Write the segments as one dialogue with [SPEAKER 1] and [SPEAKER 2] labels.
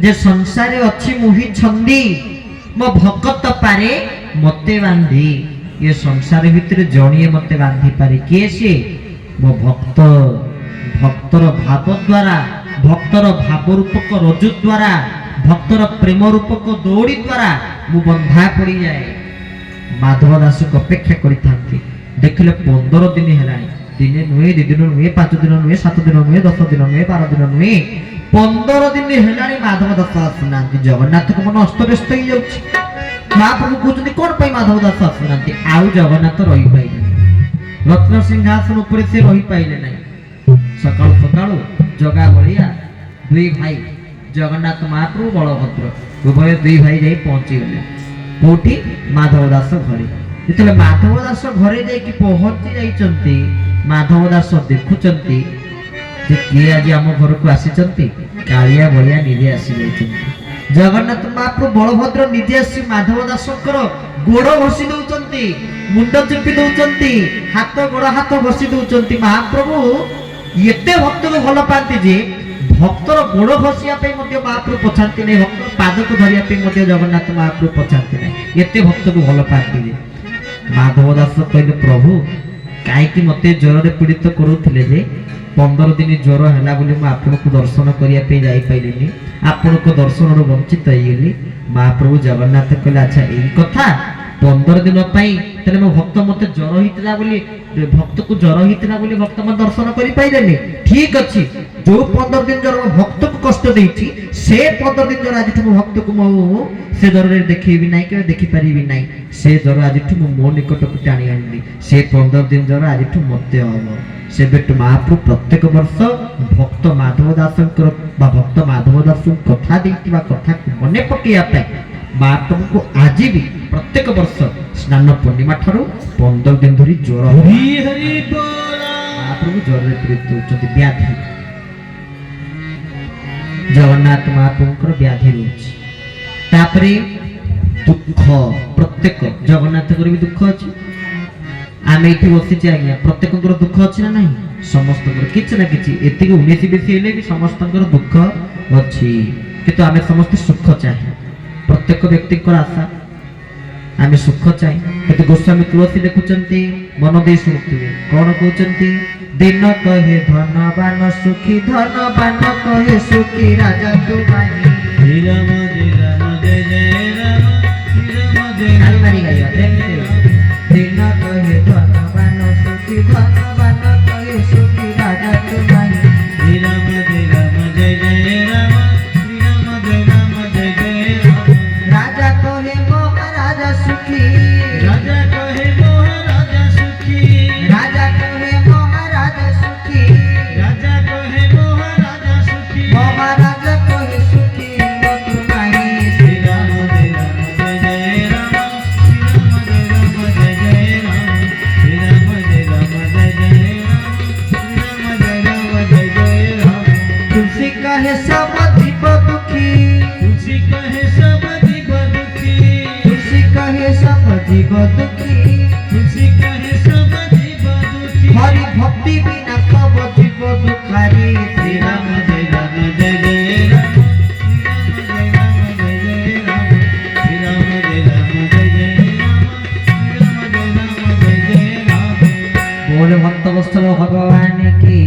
[SPEAKER 1] जे संसारे अच्छी मुही छंदी मो भक्त पारे मते बांधी ये संसार भितर जणिए मते बांधी पारे किए सी मो भक्त भक्तर भाव द्वारा भक्तर भाव रूपक रजु द्वारा भक्तर प्रेम रूपक दौड़ी द्वारा मु बंधा पड़ी जाए। माधव दास को अपेक्षा करी देखिले 15 दिन है दिने नुहे 2 दिन नुहे 5 दिन नुहे 7 दिन नुहे 10 दिन नुहे 12 दिन नुहे 15 दिन है माधव दास आसुना जगन्नाथ को मन अस्तव्यस्त हो जाउछि। महाप्रभु कहते कौन पाई माधव दास आसुना आउ जगन्नाथ रही पाइले रत्न सिंहासन ऊपर से रही पाइले नहीं। सकाल सकाल जगा बलिया दुई भाई जगन्नाथ महाप्रभु बलभद्र उभय दुई भाई जाई पहुंची गले कोठी माधव दास घरे। जेतले माधव दास घरे जाई कि पहुंची जाइचंती माधव दास देखुचंती जे किए आज आम घर को आसीचंती कालिया बलिया निजे आसी जाइचंती। जगन्नाथ महाप्रभु बलभद्र निजे आसी माधव दासकर गोड़ घसी दउचंती मुंड चिपी दउचंती हाथ गोड़ हाथ घसी दउचंती। महाप्रभु एते भक्त को भल पाती जे भक्तर गोड़ घसिया पे मध्य महाप्रभु पछांती नहीं भक्तर पाद को धरिया पे मध्य जगन्नाथ महाप्रभु पछांती नहीं एते भक्त को भल पाती जे। माधव दास कहले प्रभु काईकि मते ज्वर रे पीड़ित करूथिले जे 15 दिन ज्वर हैला बोली म आपन को दर्शन करिया पे जाई पाइलिनी आपन को दर्शन रो वंचित होइली। महाप्रभु जगन्नाथ कहले अच्छा एई कथा 15 दिन पई तने मो भक्त मते ज्वर हितला बोली भक्त को ज्वर हितला बोली भक्त म दर्शन करि पाइलेनी ठीक अछि जो 15 दिन ज्वर भक्त को कष्ट देछि से 15 दिन ज्वर आज मो भक्त को मो से ज्वर रे देखिबी नाही के देखि परिबी नाही से ज्वर आज मो निकट को टाणी आनली से 15 दिन ज्वर आज मते हबो से बेट महाप्रभु प्रत्येक वर्ष भक्त माधव दासंकर बा भक्त माधव दास कथा देतिबा कथा को मने पकिया पे महाप्रभु को आज भी प्रत्येक वर्ष स्नान पूर्णिमा ठारू 15 दिन धरी ज्वर हरि हरि बोल महाप्रभु ज्वर रे पीड़ित होचंती व्याधि जगन्नाथ महाप्रभुकर व्याधि रोच तापरे दुख प्रत्येक जगन्नाथ कर भी दुख अछि आमे इथे बसिचे आज्ञा प्रत्येक दुख अच्छी ना नहीं समस्त किसी ना कि एति 19 बेसी हेले भी समस्त दुख अच्छी किंतु आमे समस्त सुख चाहे प्रत्येक व्यक्ति को आशा आमे सुख चाहे किंतु गोस्वामी तुलसी देखुचंती मन दे सुनुथिबे कोन कहउचंती दिन कहे धनवान सुखी धनवान कहे सुखी राजा तुम्हारी श्री राम जय जय राम श्री राम जय हनुमानी गाइया दिन कहे धनवान सुखी धनवान कहे सुखी राजा तुम्हारी श्री राम जय राम श्री राम जय जय राम राजा कहे महाराजा सुखी राजा कहे महाराजा सुखी राजा कहे महाराजा सुखी राजा कहे महाराजा सुखी महाराजा कहे सुखी तुम्हारी श्री राम जय राम जय जय राम श्री राम जय जय राम जय जय राम तुलसी कहे सब जीव दुखी तुलसी कहे सब जीव दुखी तुलसी कहे सब जीव दुखी तुलसी कहे सब जीव दुखी हरि भक्ति बिना सब जीव दुखारी श्री राम जय जय राम श्री राम जय राम श्री राम जय जय राम बोले भक्त वत्सल भगवान की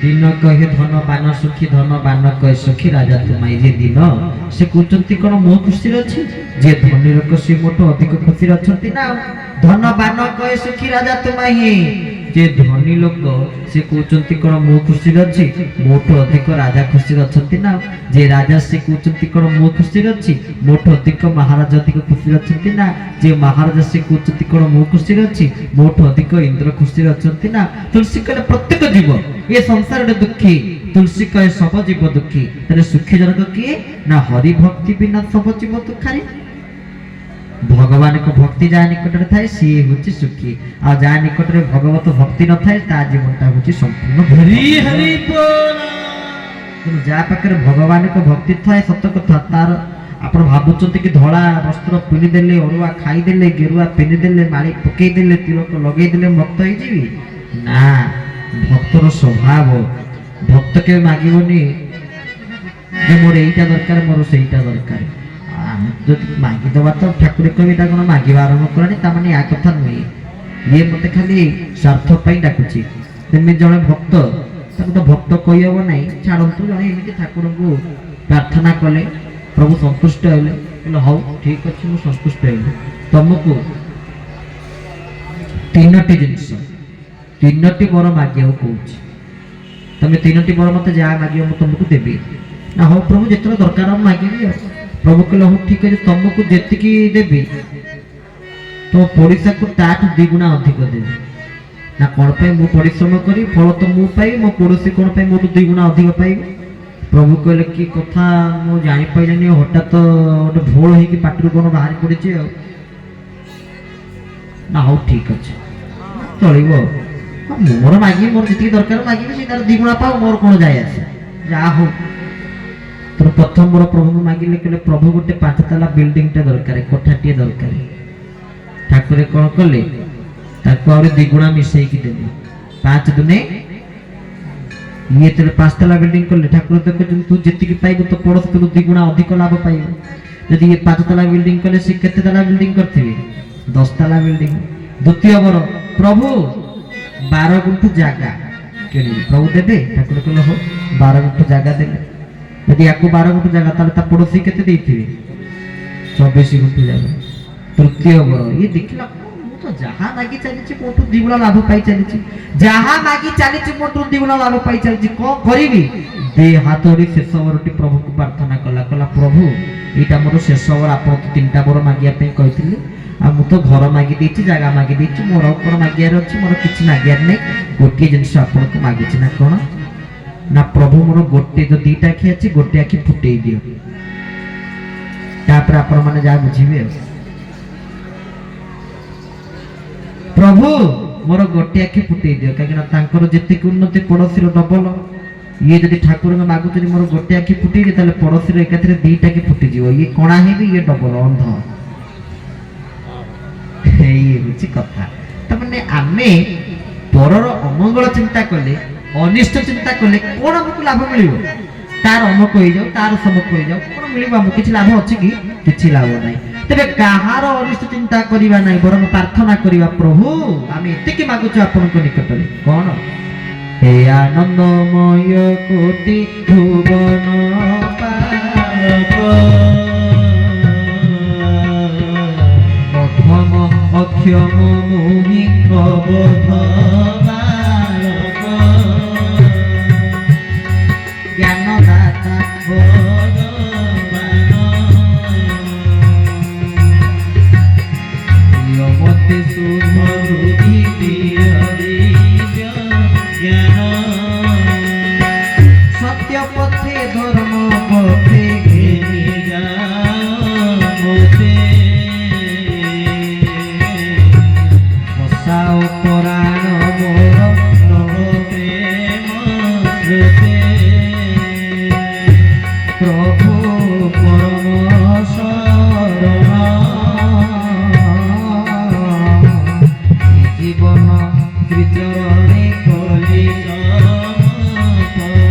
[SPEAKER 1] दिन कहे धनवान सुखी धनवान कहे सुखी राजा तुम्हारी जे दिन से कहते कौन मो खुशी अच्छी जे धनी लोक से मोट अधिक खुशी अच्छा ना धनवान कहे सुखी राजा तुम्हारी जे धनी लोक से कहते कौन मो खुशी अच्छी मोट अधिक राजा खुशी अच्छा ना जे राजा से कहते कौन मो खुशी अच्छी मोट अधिक महाराज अधिक खुशी अच्छा ना जे महाराज से कहते कौन मो खुशी अच्छी मोट अधिक इंद्र खुशी अच्छा ना तुलसी कहले प्रत्येक जीव ये संसार दुखी तुलसी कहे सब जीव दुखी तेरे सुखी जनक किए ना हरि भक्ति बिना सब जीव दुखारी भगवान को भक्ति जा निकट रे थाए सी होची सुखी आ जा निकट रे भगवत भक्ति न थाए ता जीवनटा होची संपूर्ण हरि हरि बोल तुम जा पाकर भगवान को भक्ति थाए सत कथा तार आपण भाबुचंती कि धड़ा वस्त्र पिनी देले अरुआ खाई देले गेरुआ पिनी देले माली पकई देले तिलक लगई देले भक्त होई जीवी ना भक्तर स्वभाव भक्त के मागिबनी ଯେ ମୋର ଏଇଟା ଦରକାର, ମୋର ସେଇଟା ଦରକାର। ଆମେ ଯଦି ମାଗିଦେବା ତ ଠାକୁର କହିବେ ଏଇଟା କ'ଣ ମାଗିବା ଆରମ୍ଭ କଲାଣି, ତାମାନେ ୟା କଥା ନୁହେଁ, ଇଏ ମୋତେ ଖାଲି ସ୍ୱାର୍ଥ ପାଇଁ ଡାକୁଛି। ସେମିତି ଜଣେ ଭକ୍ତ, ତାକୁ ତ ଭକ୍ତ କହିହବ ନାହିଁ, ଛାଡ଼ନ୍ତୁ, ଜଣେ ଏମିତି ଠାକୁରଙ୍କୁ ପ୍ରାର୍ଥନା କଲେ, ପ୍ରଭୁ ସନ୍ତୁଷ୍ଟ ହେଲେ, କହିଲେ ହଉ ଠିକ ଅଛି ମୁଁ ସନ୍ତୁଷ୍ଟ ହେଲି, ତମକୁ ତିନୋଟି ଜିନିଷ, ତିନୋଟି ବର ମାଗିବାକୁ କହୁଛି, ତମେ ତିନୋଟି ବର ମତେ ଯାହା ମାଗିବ ମୁଁ ତମକୁ ଦେବି। ନା ହଉ ପ୍ରଭୁ ଯେତେବେଳେ ଦରକାର ମୁଁ ମାଗିବି ଆଉ। ପ୍ରଭୁ କହିଲେ ହଉ ଠିକ ଅଛି, ତମକୁ ଯେତିକି ଦେବି ତମ ପଡିଶାକୁ ତାଠୁ ଦ୍ୱିଗୁଣା ଅଧିକ ଦେବି। ନା କ'ଣ ପାଇଁ? ମୁଁ ପରିଶ୍ରମ କରି ଫଳ ତ ମୁଁ ପାଇବି, ମୋ ପଡୋଶୀ କ'ଣ ପାଇଁ ମୋଠୁ ଦ୍ୱିଗୁଣା ଅଧିକ ପାଇବି? ପ୍ରଭୁ କହିଲେ କି କଥା ମୁଁ ଜାଣିପାରିଲିନି, ହଠାତ୍ ଗୋଟେ ଭୋଳ ହେଇକି ପାଟିରୁ କ'ଣ ବାହାରି ପଡିଛି ଆଉ। ନା ହଉ ଠିକ ଅଛି ଚଳିବ, ମୁଁ ମୋର ମାଗିବି, ମୋର ଯେତିକି ଦରକାର ମାଗିବି, ସେ ତାର ଦ୍ୱିଗୁଣା ପାଉ, ମୋର କ'ଣ ଯାଏ ଆସେ, ଯାହା ହଉ। তোর প্রথম বড় প্রভু মাগিলে কলে প্রভু গোটে 5 তালা বিল্ডিংটা দরকার, কোঠাটিয়ে দরকার। ঠাকুরে কোন কলে তাকে আরে দ্বিগুণা মিশাইকি দেবে। 5 দুনে ইয়ে তেলে 5 তালা বিল্ডিং করলে ঠাকুর তো কইছেন তুই যেতিকি পাইবো তো পড়োশ তো দ্বিগুণা অধিক লাভ পাইবো। যদি ইয়ে 5 তালা বিল্ডিং করলে সে কেতে তালা বিল্ডিং করথিবে? 10 তালা বিল্ডিং। দ্বিতীয় বড় প্রভু 12 গুণ্ঠ জায়গা কেন প্রভু দেবে? ঠাকুর কলে হো 12 গুণ্ঠ জায়গা দেবে। যদি একু 12 গুণ্ঠ জায়গা তাহলে তা পড়োশী কেতে দেইথিবে? 24 গুণ্ঠ জায়গা। তৃতীয় বড় ইয়ে দেখিলা ମୁଁ ତ ଯାହା ମାଗି ଚାଲିଛି ମୋଠୁ ଦ୍ୱିଗୁଣ ଲାଭ ପାଇ ଚାଲିଛି, ଯାହା ମାଗି ଚାଲିଛି ମୋଠୁ ଦ୍ୱିଗୁଣ ଲାଭ ପାଇ ଚାଲିଛି, କ'ଣ କରିବି? ଦେ ହାତ ଧରି ଶେଷ ବରଟି ପ୍ରଭୁଙ୍କୁ ପ୍ରାର୍ଥନା କଲା, କହିଲା ପ୍ରଭୁ ଏଇଟା ମୋର ଶେଷ ବର, ଆପଣ ତ 3ଟା ବର ମାଗିବା ପାଇଁ କହିଥିଲେ, ଆଉ ମୁଁ ତ ଘର ମାଗି ଦେଇଛି, ଜାଗା ମାଗି ଦେଇଛି, ମୋର ଆଉ କ'ଣ ମାଗିବାର ଅଛି? ମୋର କିଛି ମାଗିବାର ନାହିଁ, ଗୋଟିଏ ଜିନିଷ ଆପଣଙ୍କୁ ମାଗିଛି। ନା କ'ଣ? ନା ପ୍ରଭୁ ମୋର ଗୋଟେ ତ 2ଟା ଆଖି ଅଛି, ଗୋଟେ ଆଖି ଫୁଟେଇ ଦିଅ, ତାପରେ ଆପଣମାନେ ଯାହା ବୁଝିବେ ଆଉ। ପ୍ରଭୁ ମୋର ଗୋଟେ ଆଖି ଫୁଟେଇ ଦିଅ, କାହିଁକିନା ତାଙ୍କର ଯେତିକି ଉନ୍ନତି ପଡୋଶୀର ଡବଲ। ଇଏ ଯଦି ଠାକୁରଙ୍କ ମାଗୁଛନ୍ତି ମୋର ଗୋଟେ ଆଖି ଫୁଟେଇ ଦିଅ, ତାହେଲେ ପଡୋଶୀର ଏକାଥରେ 2ଟା ଆଖି ଫୁଟିଯିବ, ଇଏ କଣା ହେବି, ଇଏ ଡବଲ ଅନ୍ଧ। ଏଇ ହଉଛି କଥା। ତାମାନେ ଆମେ ପରର ଅମଙ୍ଗଳ ଚିନ୍ତା କଲେ, ଅନିଷ୍ଟ ଚିନ୍ତା କଲେ କଣ ଆମକୁ ଲାଭ ମିଳିବ? ତାର ଅମକ ହେଇଯାଉ, ତାର ସମକ ହେଇଯାଉ, କଣ ମିଳିବ ଆମକୁ? କିଛି ଲାଭ ଅଛି କି? କିଛି ଲାଭ ନାହିଁ। ତେବେ କାହାର ଅନିଷ୍ଟ ଚିନ୍ତା କରିବା ନାହିଁ, ବରଂ ପ୍ରାର୍ଥନା କରିବା, ପ୍ରଭୁ ଆମେ ଏତିକି ମାଗୁଛୁ ଆପଣଙ୍କ ନିକଟରେ। କଣ? ହେ ଆନନ୍ଦମୟ କୋଟି ଭୁବନ ପାଳକ, ଅକ୍ଷମ ଅକ୍ଷମ ମୋହି ପ୍ରବୋଧ ବାଳକ, ଜ୍ଞାନଦାତା ଭଗବାନ, ମତେ ଶୁଭ ବୃଦ୍ଧି ଦିଅରି ଜ୍ଞାନ, ସତ୍ୟ ପଥେ ଧର୍ମ ପଥେ ଘେନି ଯାଅ ମୋତେ, ବସାଅ ପରାଣ ମୋର ନବ ପ୍ରେମ ସ୍ରୋତେ, ପ୍ରଭୁ ପରମ ଶରଣ, জীবন শ্রীচরণে কলি সমর্পণ,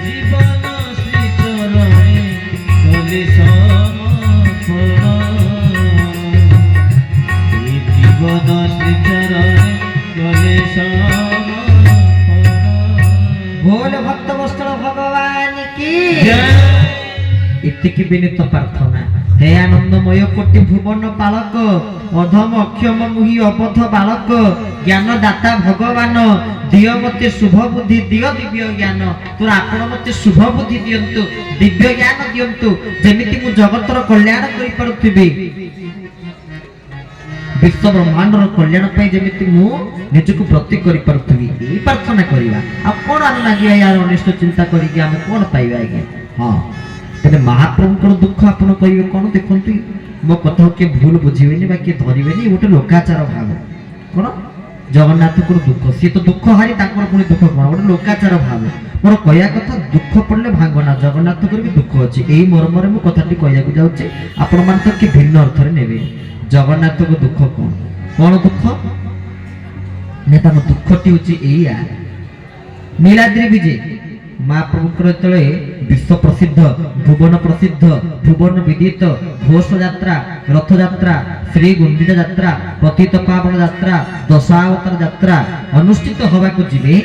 [SPEAKER 1] জীবন শ্রীচরণে কলি সমর্পণ, জীবন শ্রীচরণে কলি সমর্পণ। बोल भक्त वस्त्र भगवान की जय। इतिकी विनीत प्रार्थना। हे आनंदमय कोटि भुवन पालक, अधम अक्षम मुहि अबध बालक, ज्ञान दाता भगवान, दिय मते शुभ बुद्धि, दिय दिव्य ज्ञान। तोर आपण मते शुभ बुद्धि दियंतु, दिव्य ज्ञान दियंतु, जेमिति मु जगतर कल्याण करि पारुथिबि, विश्व ब्रह्मांडर कल्याण पाई जेमिति मु निजको प्रति करि पारुथिबि। ई प्रार्थना करिवा। आ कोन आन लागिया यार अनिष्ट चिंता करि कि हम कोन पाइबा आगे? हां तेरे महाप्रभुଙ୍କର ଦୁଃଖ ଆପଣ କହିବେ କଣ? ଦେଖନ୍ତୁ ମୋ କଥାକୁ କିଏ ଭୁଲ ବୁଝିବେନି ବା କିଏ ଧରିବେନି, ଗୋଟେ ଲୋକାଚାର ଭାବ। କଣ? ଜଗନ୍ନାଥଙ୍କର ଦୁଃଖ, ସିଏ ତ ଦୁଃଖ ହାରି, ତାଙ୍କର ପୁଣି ଦୁଃଖ କଣ? ଗୋଟେ ଲୋକାଚାର ଭାବ। ମୋର କହିବା କଥା ଦୁଃଖ ପଡିଲେ ଭାଙ୍ଗନା, ଜଗନ୍ନାଥଙ୍କର ବି ଦୁଃଖ ଅଛି। ଏଇ ମର୍ମରେ ମୁଁ କଥାଟି କହିବାକୁ ଯାଉଛି, ଆପଣମାନେ ତ କି ଭିନ୍ନ ଅର୍ଥରେ ନେବେ। ଜଗନ୍ନାଥଙ୍କ ଦୁଃଖ କଣ? କଣ ଦୁଃଖ? ନା ତାଙ୍କ ଦୁଃଖଟି ହଉଛି ଏଇଆ, ନୀଳାଦ୍ରି ବିଜେ महाप्रभुଙ୍କର ଯେତେବେଳେ विश्व प्रसिद्ध भुवन प्रसिद्ध भुवन विदित घोष यात्रा रथ यात्रा श्री गुंडिचा यात्रा पतित पावन यात्रा दशावतार यात्रा अनुष्ठित होबाकू जिवे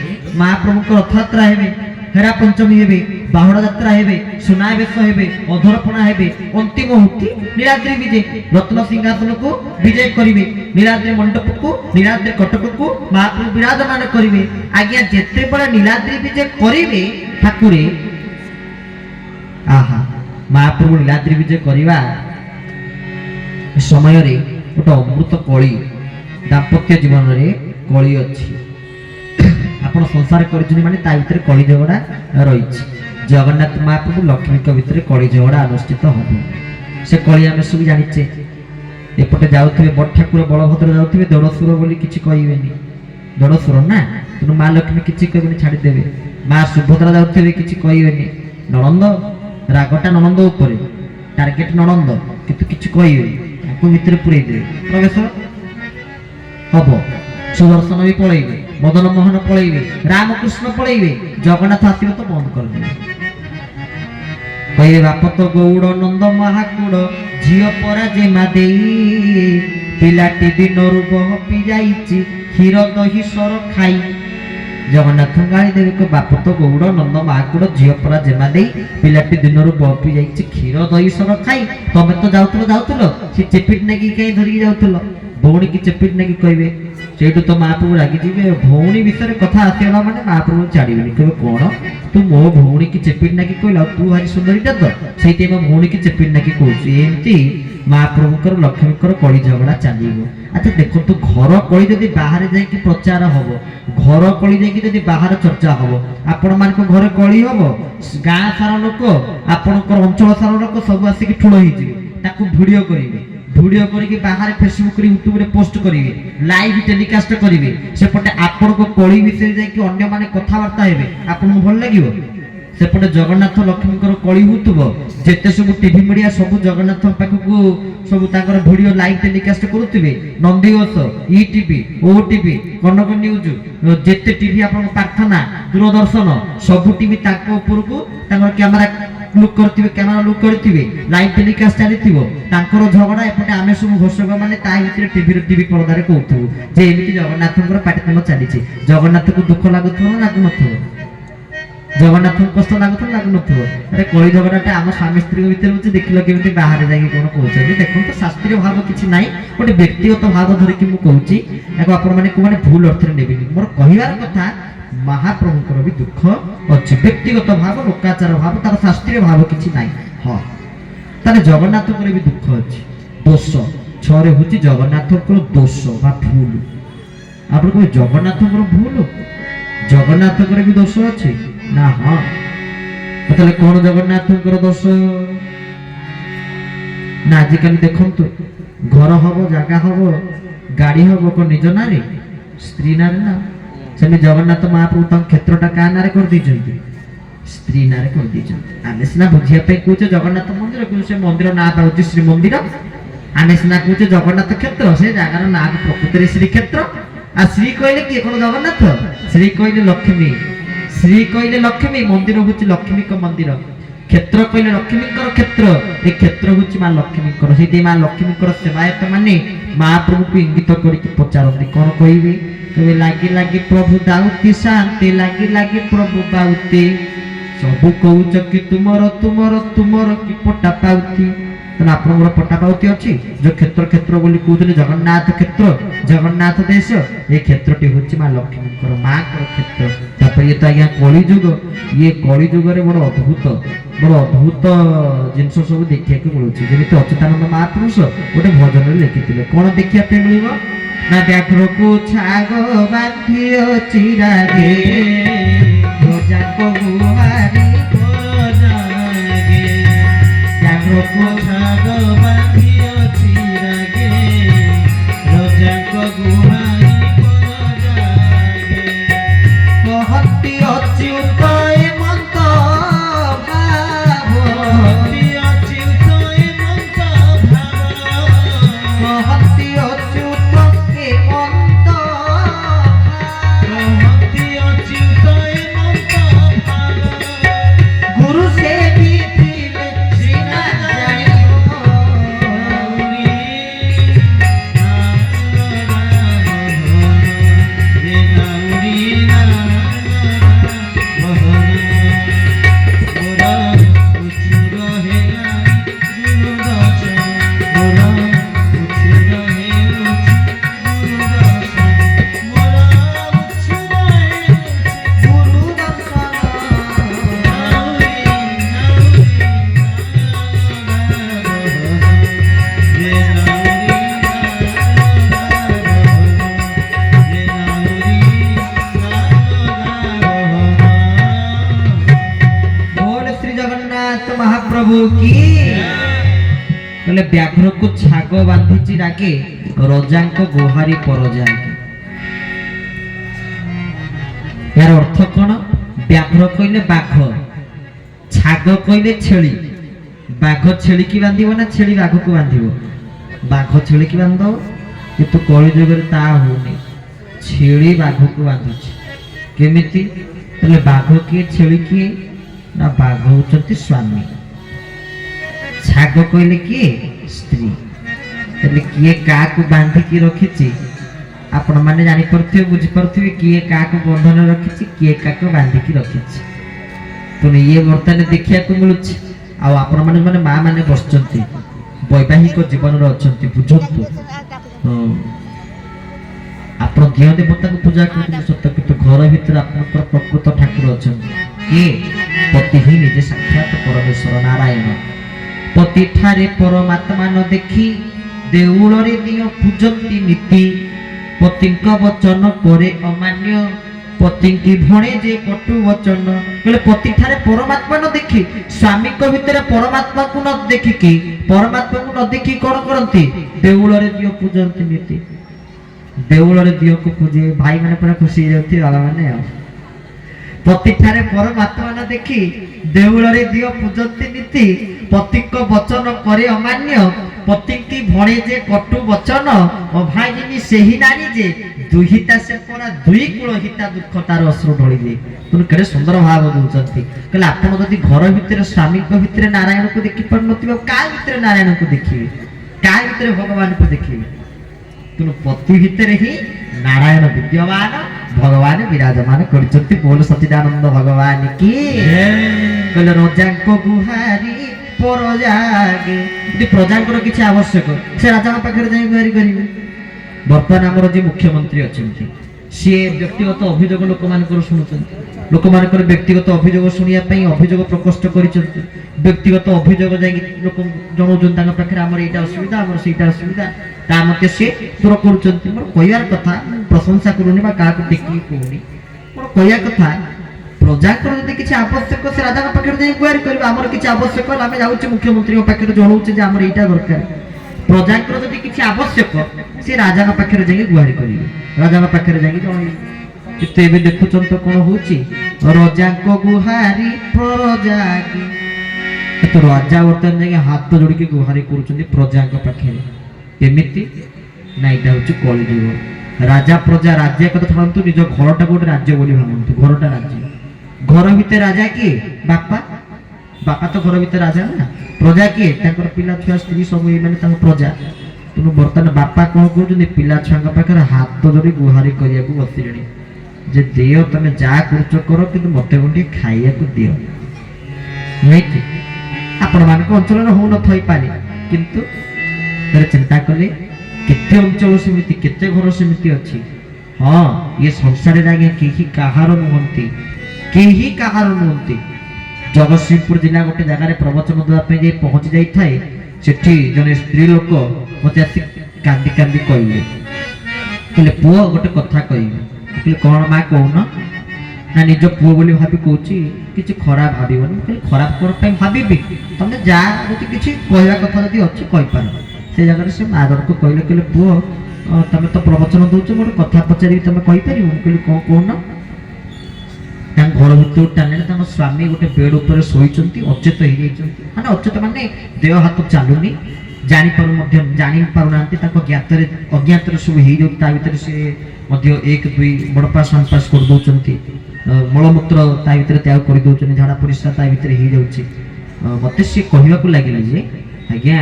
[SPEAKER 1] महाप्रभुଙ୍କ रथ यात्रा हेबे हेरा पंचमी हेबे बाहुड़ा यात्रा हेबे सुनावेश हेबे अधरपणा हेबे अंतिम हुक्ति नीलाद्री विजय रत्न सिंहासन को विजय करिवे नीलाद्री मंडप को नीलाद्री कटक को महाप्रभु विराजमान करिवे आज्ञा जेते बड़ा नीलाद्री विजय करिवे ठाकुरे आहा महाप्रभु नीलाद्री विजय करिवा समय रे गोटे अमृत कली दाम्पत्य जीवन रे कली अछि आपण संसार करछनी माने ता भीतर कली झगड़ा रहिछि जगन्नाथ महाप्रभु लक्ष्मी के भीतर कली झगड़ा अनुष्ठित हबो से कली आमे सब जानिछे एपटे जाउथिबे बड़ ठाकुर बलभद्र जाउथिबे दड़सुर बोली किछि कहिबेनी दड़सुर ना तनु मां लक्ष्मी किछि कहबेनी छाडी देबे मां सुभद्रा जाउथिबे किछि कहिबेनी ननंद रागटा ननंद ऊपर टार्गेट ननंद किंतु किछि कहिबेनी ताको भीतर पुरै दे प्रवेश हबो सुदर्शन भी पळैबे मदन मोहन पळैबे रामकृष्ण पळैबे जगन्नाथ आसीबे तो बंद कर देबे कहे बाप तो गौड़ नंद महाकुड़ झियो परा जे मा देई पिलाटी दिनरु बहपी जाईची क्षीर दही सर खाई जगन्नाथ गाली देवे को बाप तो गौड़ नंद महाकुड़ झियो परा जे मा देई पिलाटी दिनरु बहपी जाईची क्षीर दही सर खाई तमे तो जाउतलो से चेपिट नेकी कई धरि जाउतलो भौणी की चेपिट नेकी कहबे सेठू तो महाप्रभु रागी जीवे भौणी विषय कथा आसीला माने महाप्रभु छाड़ीबेनी कहबे कोन तू मो भौणी की चेपिट नाकी कहला तू भारी सुंदरीटा तो सेठी मो भौणी की चेपिट नाकी कहू एमती महाप्रभुकर लक्ष्मीकर कली झगड़ा चलीबो अच्छा देखो तू घर कली जदी बाहर जाई कि प्रचार हबो घर कली जाई कि जदी बाहर चर्चा हबो आपण मान को घर कली हबो गां सारा लोक आपणकर अंचल सारा लोक सब आसी कि ठुलो हिजिबे ताकू वीडियो करिके बाहर फेसबुक रे यूट्यूब रे पोस्ट करिवे लाइव टेलीकास्ट करिवे सेपटे आपण को कली विषय जाई कि अन्य माने कथा वार्ता हेबे आपण भल लागिवो सेपटे जगन्नाथ लक्ष्मीकर कली हुतबो जेते सब टीवी मीडिया सब जगन्नाथ पाखकू सब ताकर वीडियो लाइव टेलीकास्ट करूथिबे Nandighosh ETV OTV Kanak news जेते टीवी आपण प्रार्थना दूरदर्शन सब टीवी ताको ऊपर को ताकर कैमरा लुक करथिबे कैमरा लुक करथिबे लाइव टेलीकास्ट चलीथिबो तांकर झगड़ा एपटे आमे सब घोषक माने ता भीतर टीवी पर्दा रे कहथु जे एमिति जगन्नाथଙ୍କର पाटितम चलीछि जगन्नाथ को दुख लागुथो ना लागु नथो जगन्नाथ को कष्ट लागुथो लागु नथो अरे कली झगड़ाटा आम स्वामी स्त्री के भीतर होछि देखिलो केमिति बाहर जाई कोन कहउछि देखो तो शास्त्रीय भाव किछि नाही गोटे व्यक्तिगत भाव धरि कि मु कहउछि एको आपण माने को माने भूल अर्थ रे नेबिनी मोर कहिवार कथा महाप्रभुଙ୍କର भी दुख अछि व्यक्तिगत भाव लोकाचार भाव तार शास्त्रीय भाव किछि नाही हां ताले जगन्नाथଙ୍କର भी दुख अछि दोष छरे होछि जगन्नाथଙ୍କର दोष बा भूल आपण को जगन्नाथଙ୍କର भूल जगन्नाथଙ୍କର भी दोष अछि ना हां ताले कोन जगन्नाथଙ୍କର दोष ना आजिकाली देखंतु घर हबो जागा हबो गाड़ी हबो को निज नारे स्त्री नारे ना सेमी जगन्नाथ महाप्रभु तम क्षेत्रटा का नारे कर दिजंती स्त्री नारे कर दिजंती आमे सिना बुझिया पे कहूचे जगन्नाथ मंदिर कि से मंदिर ना पाउची श्री मंदिर आमे सिना कहूचे जगन्नाथ क्षेत्र से जागार ना प्रकृति श्री क्षेत्र आ श्री कहले कि कोन जगन्नाथ श्री कहले लक्ष्मी मंदिर होची लक्ष्मी को मंदिर क्षेत्र कहले लक्ष्मीकर क्षेत्र ए क्षेत्र होची मां लक्ष्मीकर सेती मां लक्ष्मीकर सेवायत माने महाप्रभु को इंगित करिक पचारंती कोन कहिबे कबे लागी लागी प्रभु दाउती शांति लागी लागी प्रभु पाउती सब कहउच कि तुमर तुमर तुमर कि पटा पाउती तन आपनर पटा पाउती अछि जो क्षेत्र क्षेत्र बोली कहउतले जगन्नाथ क्षेत्र जगन्नाथ देश ए क्षेत्रटी होछि मां लक्ष्मीकर मां कर क्षेत्र तापर ये तो आज्ञा कली जुग रे बड़ अद्भुत जिनस सब देखिया के मिलुछि जेमिति अच्युतानंद महापुरुष गोटे भजन रे लिखिथिले कोन देखिया पे मिलिबो ना व्याघ्र को छाग बांधियो चिरागे रोजा को गुहारी व्याघ्र को छाग बांधियो चिरागे रोजा को गुहारी कहती अच्युत हेमंत भाव कहती अच्युत हेमंत भाव कहती अच्युत हेमंत कहती अच्युत हेमंत भाव प्रभु की कहले व्याघ्र को छाग बांधी डाके रजा गुहारी पर जाके यार अर्थ कौन व्याघ्र कहले बाघ छाग कहले छेली बाघ छेली की बांधिब ना छेली बाघ को बांधिब बाघ छेली की बांध किंतु कलि जुग ता होनी छेली बाघ को बांधुଛି केमिति तले बाघ किए छेली किए ना बाघ होचंती स्वामी छाग कहले किए स्त्री तले किए का को बांधी की रखिछि आपण माने जानि परथिबे बुझि परथिबे किए का को बंधन रखिछि किए का को बांधी की रखिछि तो ये वर्तमान देखिया को मिलुछि आ आपण माने माने मां माने बसचंती वैवाहिक जीवन रो अछंती बुझंतु आपण देह देवता को पूजा करते सत्य किंतु घर भीतर आपनकर प्रकृत ठाकुर अछंती के पति ही निजे साक्षात परमेश्वर नारायण पति ठारे परमात्मा न देखी देउल रे दियो पूजंती नीति पतिंक वचन करे अमान्य पति की भणे जे कटु वचन कहले पति ठारे परमात्मा न देखी स्वामी को भीतर परमात्मा को न देखी कि परमात्मा को न देखी कोन करंती देउल रे दियो पूजंती नीति देउल रे दियो को पूजे भाई माने पूरा खुशी जाती बाबा माने पति ठारे परमात्मा न देखी देउल रे दियो पूजंती नीति पति को वचन करे अमान्य पति की भणे जे कटु वचन अभागिनी सेही नारी जे दुहिता से परा दुई कुल हिता दुख तार अश्रु ढोली दे तुम केडे सुंदर भाव दउचंती कहले आपण जदी घर भीतर स्वामी को भीतर नारायण को देखि पर नथिबो का भीतर नारायण को देखिबे का भीतर भगवान को देखिबे तुम पति भीतर ही नारायण विद्यमान भगवान विराजमान करचंती बोल सच्चिदानंद भगवान की कहले रजांको गुहारी पर जागे यदि प्रजांकर किछि आवश्यक से राजा पाखरे जाई गुहारी करिवे वर्तमान आमर जे मुख्यमंत्री अछंती सी व्यक्तिगत अभियोग लोक मानकर शुणुचंती लोक मानकर व्यक्तिगत अभियोग शुनिया पई अभियोग प्रकोष्ठ करिचंती व्यक्तिगत अभियोग जाई लोक जणौचंती तांग पाखरे आमर एटा असुविधा आमर सेटा असुविधा ता मते से दूर करूचंती मोर कहियार कथा प्रशंसा करूनी बा का को टेकी कोनी मोर कहिया कथा प्रजाकर यदि किछि आवश्यक से राजा पाखरे जाई गुहारी करबा आमर किछि आवश्यक आमे जाउची मुख्यमंत्री पाखरे जणौचे जे आमर एटा दरकार प्रजाकर यदि किछि आवश्यक से राजा पाखरे जाई गुहारी करिवे राजा पाखरे जाई जणई किते एबे देखुचन तो कोन होची राजा को गुहारी प्रजा की तो राजा वर्तन जाई हाथ जोड़ी के गुहारी करूचंदी प्रजा के पाखरे एमिति नाइटा होची कलि जुग राजा प्रजा राज्य कथा छाड़ंतु निज घरटा गोटे राज्य बोली भाबंतु घरटा राज्य घर भीतर राजा किए बापा बापा तो घर भीतर राजा ना प्रजा किए तांकर पिला छुआ स्त्री सब माने तांकर प्रजा तुम बर्तमान बापा कौन कहते पिला छुआ पाखे हाथ जोड़ी गुहारी करिया को बसिले जे दियो तमे जा खर्च करो कि मते गोटे खाइया को दियो नहीं आपण मान अंचल हो न थई पारे किंतु चिंता कले केते अंचल समिति केते घर समिति अछि हां ये संसार रे आगे केही काहार नुहंती केही काहार नुहंती जगतसिंहपुर जिला गोटे जगह प्रवचन देवाई जाए पहुंची जाए सेठी जने स्त्री लोक मत आसी कांदी कांदी कहले पुओ गोटे कथा कहले कौन माँ कौन ना निज पुओ बोली भाभी कहूँ किसी खराब भावन खराब कौन भावी तुम जा किसी कहवा कथा जब अच्छी कहीपर से जगह से माँ जन को कहले कहले पुओ तुम तो प्रवचन दौच गोटे कथा पचारि तुम कहीपर कहली कौन कौन घर भर टाणी स्वामी गोटे बेड उपर शोचती अचेत हो माने अचेत माने देह हाथ चलुनी जानी पारना ज्ञात अज्ञात सब हो भर से एक दुई बड़पा सांपास कर दौरान मलमूत्र भर त्याग कर दौरान झाड़ा परिस्रा भर हो जाऊँगी मत सी कहवा लगे जे आज्ञा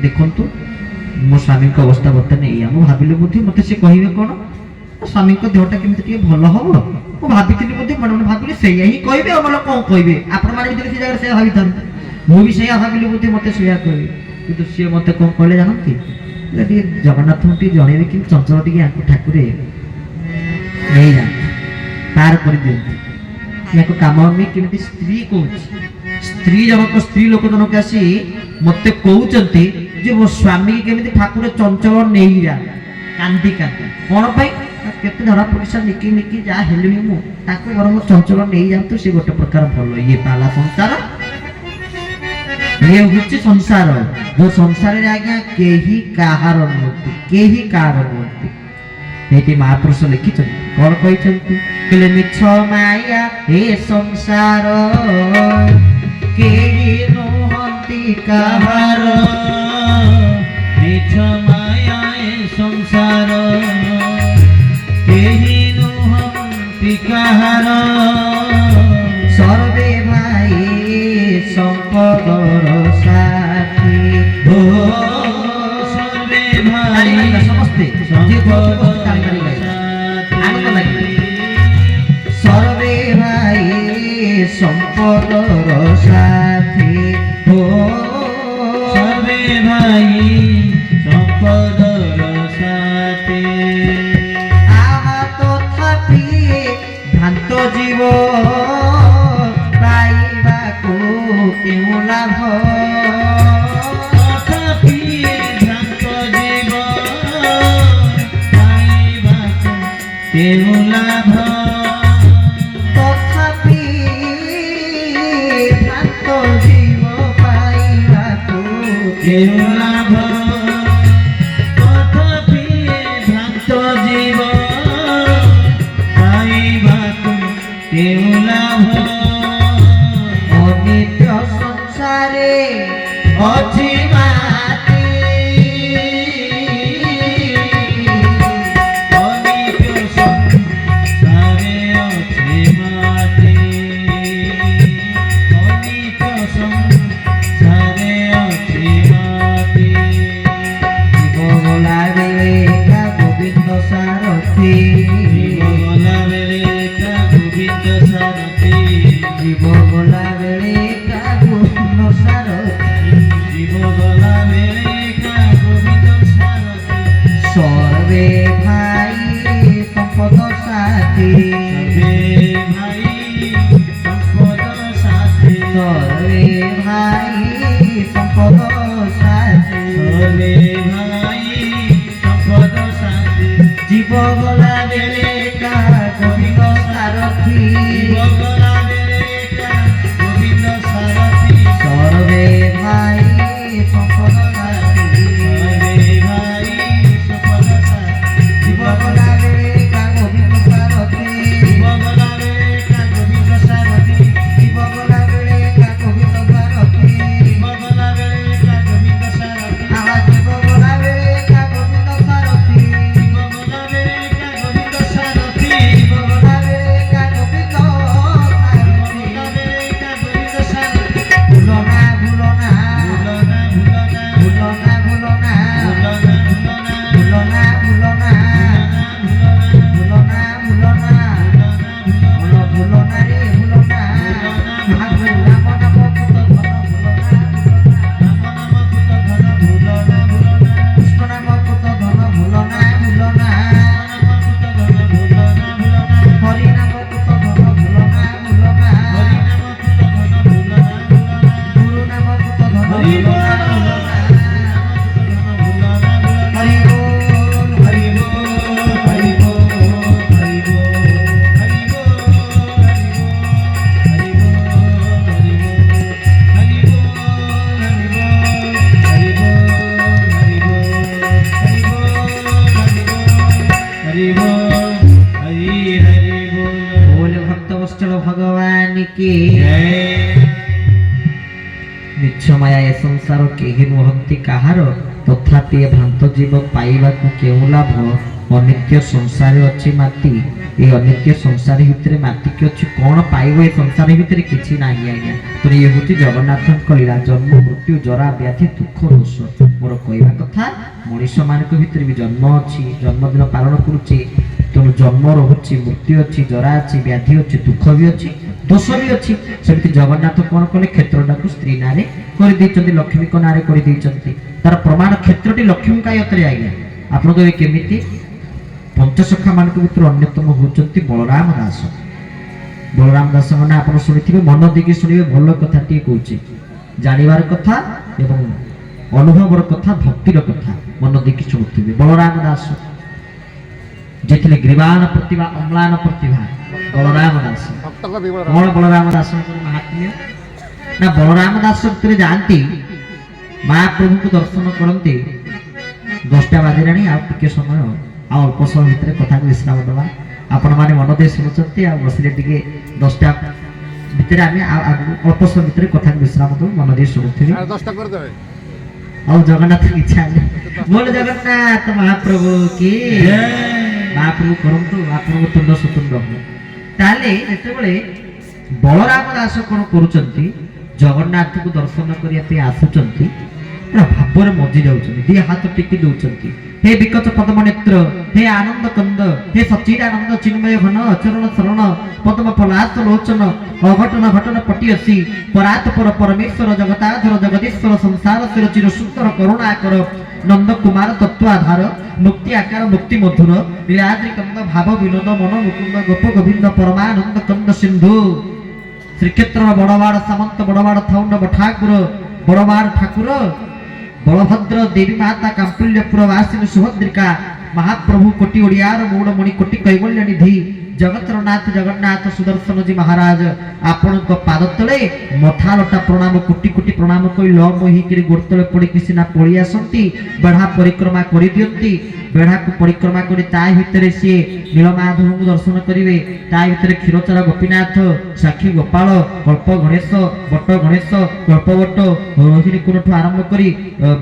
[SPEAKER 1] देखु मो स्वामी अवस्था बर्तमान या भाविली बुद्धि मत सी कहे कौन स्वामी देहटा केमी भल हम भाभी मन मन भाविली से ही कहे मतलब कौन कहे आपण मैंने से जगह से भाई था मुझे भाविली बुद्धि मत से कहे कि सी मत कौन कहले जानती जगन्नाथ जन कि चंचल टी ठाकुर नहीं जा पार कर दिखती कम केमी स्त्री कौन स्त्री जनक स्त्री लोक जनक आसी मत कहते मो स्वामी केमी ठाकुर चंचल नहीं जा कांदी कांदी कौन पाई केते धरा परिसा निकी निकी जा हेलुनी मु ताको बर मो चंचल नहीं जानतु से गोटे प्रकार भलो ये पाला संसार ये हूँ संसार जो संसार आज्ञा केही काहार नुहति केही काहार नुहति ये महापुरुष लिखिं कौन कहते मिछ माया हे संसार केही नुहति काहार
[SPEAKER 2] मिछ माया हे संसार केही नुहति काहार
[SPEAKER 1] सर्वे भाई संपदर साथी
[SPEAKER 2] हो सर्वे भाई
[SPEAKER 1] समस्ते सर्वे भाई संपदर साथी हो
[SPEAKER 2] सर्वे भाई संपदर साथी
[SPEAKER 1] आहा तथापि भ्रांत जीव पाइबाको केउ लाभ
[SPEAKER 2] तथापि भ्रांत जीव पाइबाको केउ लाभ
[SPEAKER 1] तथापि भ्रांत जीव पाइबाको
[SPEAKER 2] केउ लाभ तथापि भ्रांत जीव पाइबाको केउ लाभ
[SPEAKER 1] अनित्य संसारे
[SPEAKER 2] अछि माति अनित्य संसारे अछि माति अनित्य संसारे अछि माति
[SPEAKER 1] जीव गला बेलेका गोविंद सारथी
[SPEAKER 2] जीव गला बेलेका गोविंद सारथी
[SPEAKER 1] जीव गला बेलेका गोविंद सारथी
[SPEAKER 2] जीव गला बेलेका गोविंद सारथी
[SPEAKER 1] सर्वे भाई संपद साथी
[SPEAKER 2] सर्वे भाई संपद साथी
[SPEAKER 1] सर्वे भाई संपद साथी
[SPEAKER 2] सर्वे भाई संपद साथी
[SPEAKER 1] जीव गला बेलेका गोविंद सारथी
[SPEAKER 2] जीव गला बेलेका गोविंद सारथी
[SPEAKER 1] सर्वे भाई संपद साथी
[SPEAKER 2] सर्वे भाई संपद साथी
[SPEAKER 1] जीव गला बेलेका गोविंद सारथी
[SPEAKER 2] जीव गला बेलेका गोविंद सारथी
[SPEAKER 1] जीव गला बेलेका गोविंद सारथी
[SPEAKER 2] जीव गला बेलेका गोविंद सारथी
[SPEAKER 1] आहा जीव गला बेलेका गोविंद सारथी
[SPEAKER 2] जीव गला बेलेका गोविंद सारथी
[SPEAKER 1] जीव गला बेलेका गोविंद सारथी
[SPEAKER 2] गला बेलेका गोविंद सारथी
[SPEAKER 1] भूलना भूलना
[SPEAKER 2] भूलना भूलना
[SPEAKER 1] भूलना भूलना
[SPEAKER 2] भूलना
[SPEAKER 1] भूलना भूलना भूलना भूलना रे भूलना नाम नाम पुत धन भूलना कृष्ण नाम पुत धन भूलना भूलना हरि नाम पुत धन भूलना भूलना गुरु नाम पुत धन भूलना हरि बोल हरि बोल हरि बोल बोल भक्त वत्सल भगवान की मिछ माया ए संसार केहि नुहंती काहार तथापि ए भ्रांत जीव पाइबाकु केउ लाभ अनित्य संसार अछि माटी ए अनित्य संसार भितरे माटी के अछि कोन पाइबो ए संसार भितरे किछि नाही आज्ञा तो ये होती जगन्नाथ लीला जन्म मृत्यु जरा व्याधि दुख रोष मोर कहवा कथा मनुष्य मानक भितरे भी जन्म अछि जन्मदिन पालन करूछि तेणु जन्म रहुछि मृत्यु अच्छी जरा अच्छी व्याधि अच्छी दुख भी अच्छी दोष भी अच्छी सेमती जगन्नाथ कौन कले क्षेत्रटा स्त्री नारे कर लक्ष्मी नारे कर तार प्रमाण क्षेत्रटी लक्ष्मी कायतरे आज्ञा आप केमिति पंचसखा मान भर अन्यतम होती बलराम दास बलराम दास मैंने आप शुणी मन देकी शुणे भल कथा कहे जानवर कथा एवं अनुभवर कथा भक्तिर कथा मन देकी शुणुवे बलराम दास जे ग्रीवान प्रतिभा अम्लान प्रतिभा बलराम दास कौन बलराम दास महात्म्य ନା ବଳରାମ ଦାସ ଯେତେବେଳେ ଯାଆନ୍ତି ମହାପ୍ରଭୁଙ୍କୁ ଦର୍ଶନ କରନ୍ତି 10ଟା ବାଜିଲାଣି ଆଉ ଟିକେ ସମୟ ଆଉ ଅଳ୍ପ ସମୟ ଭିତରେ କଥାକୁ ବିଶ୍ରାମ ଦେବା ଆପଣମାନେ ମନ ଦେଇ ଶୁଣୁଛନ୍ତି ଆଉ ବସିଲେ ଟିକେ 10ଟା ଭିତରେ ଆମେ ଆଗକୁ ଅଳ୍ପ ସମୟ ଭିତରେ କଥାକୁ ବିଶ୍ରାମ ଦେବୁ ମନ ଦେଇ ଶୁଣୁଥିବେ ଆଉ ଜଗନ୍ନାଥ ଇଚ୍ଛା ହେଲେ ବୋଲ ଜଗନ୍ନାଥ ମହାପ୍ରଭୁ କି ମହାପ୍ରଭୁ କରନ୍ତୁ ଆପଣଙ୍କ ତୁଣ୍ଡ ସୁତୁଣ୍ଡ ହଉ। ତାହେଲେ ଯେତେବେଳେ ବଳରାମ ଦାସ କଣ କରୁଛନ୍ତି ଜଗନ୍ନାଥଙ୍କୁ ଦର୍ଶନ କରିବା ପାଇଁ ଆସୁଛନ୍ତି ଭାବରେ ମଜି ଯାଉଛନ୍ତି ଦି ହାତ ଟେକି ଦଉଛନ୍ତି हे विकच पद्म नेत्र हे आनंद कंद हे सच्चिदानंद चिन्मय घन चरण शरण पद्म फलास लोचन अघटन घटन पटियसी परात पर परमेश्वर जगताधर जगदीश्वर संसार सिर चिर सुंदर करुणाकर नंद कुमार तत्वाधार मुक्ति आकार मुक्ति मधुर लीलाद्रि कंद भाव विनोद मन मुकुंद गोप गोविंद परमानंद कंद सिंधु श्रीक्षेत्र बड़वाड़ सामंत बड़वाड़ थाउंड बठाकुर बड़वाड़ ठाकुर बलभद्र देवी माता कांपुल्यपुर वासिनी सुभद्रिका महाप्रभु कोटि ओडियार मूड़मणि कोटि कैवल्य निधि जगतर नाथ जगन्नाथ सुदर्शन जी महाराज आपण पाद तले मथा लटा प्रणाम कोटि कोटि प्रणाम कई ल मोहिकी गोड़ तले पड़ी सिना पड़ी आसती बेढ़ा परिक्रमा कर दियंती बेढ़ा को परिक्रमा करी ता भितरे सी नीलमाधव को दर्शन करिवे ता भितरे क्षीरचर गोपीनाथ साक्षी गोपाल कल्प गणेश बट गणेश कल्पवट रोहिणी कुंड आरंभ करी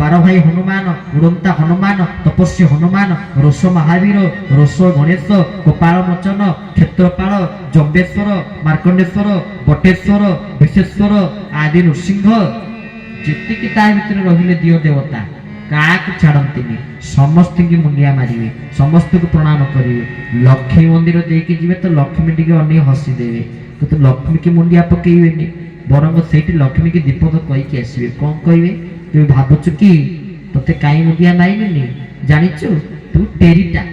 [SPEAKER 1] 12 भाई हनुमान उड़ंता हनुमान तपस्वी हनुमान रोष महावीर रोष गणेश गोपाल मोचन क्षेत्रपाल जम्बेश्वर मार्कंडेश्वर बटेश्वर विशेश्वर आदि नृसिंह जेतिकी ता भितर रहिले दियो देवता काक छाड़ती समस्त की मुंडिया मारे समस्त को प्रणाम करेंगे लक्ष्मी मंदिर देके जीवे तो लक्ष्मी टी अने हसी देवे तो लक्ष्मी की मुंडिया पकईबे बरंग से लक्ष्मी की दीपद कहीकि आसवे कौन कहे तु भावुचु कि ते कहीं मुंडिया मारिनी जानिचु तू टेरीटा